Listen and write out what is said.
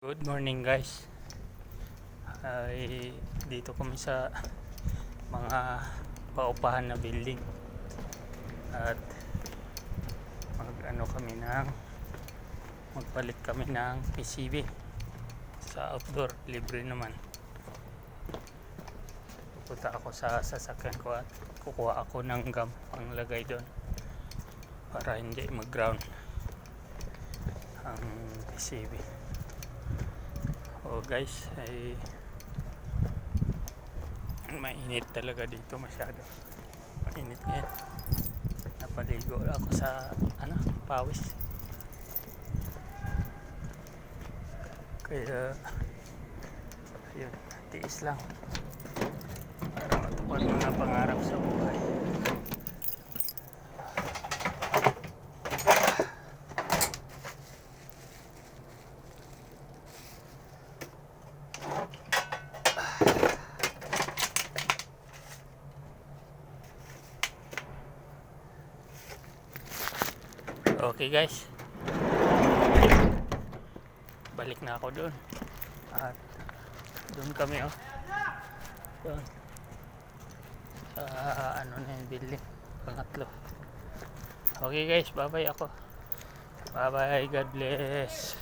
Good morning guys. Ay dito kami sa mga paupahan na building at magpalit kami ng PCB sa outdoor, libre naman. Pupunta ako sa sasakyan ko at kukuha ako ng gum panglagay doon para hindi mag-ground ang PCB. Oh guys, ay mainit talaga dito, masyado mainit ngayon. Napaligo ako sa pawis, kaya yun, tiis lang para matupad mo na pangarap sa buhay. Okay guys, balik na ako doon at doon kami doon sa na yung building pangatlo. Okay guys, bye bye ako, bye bye, God bless.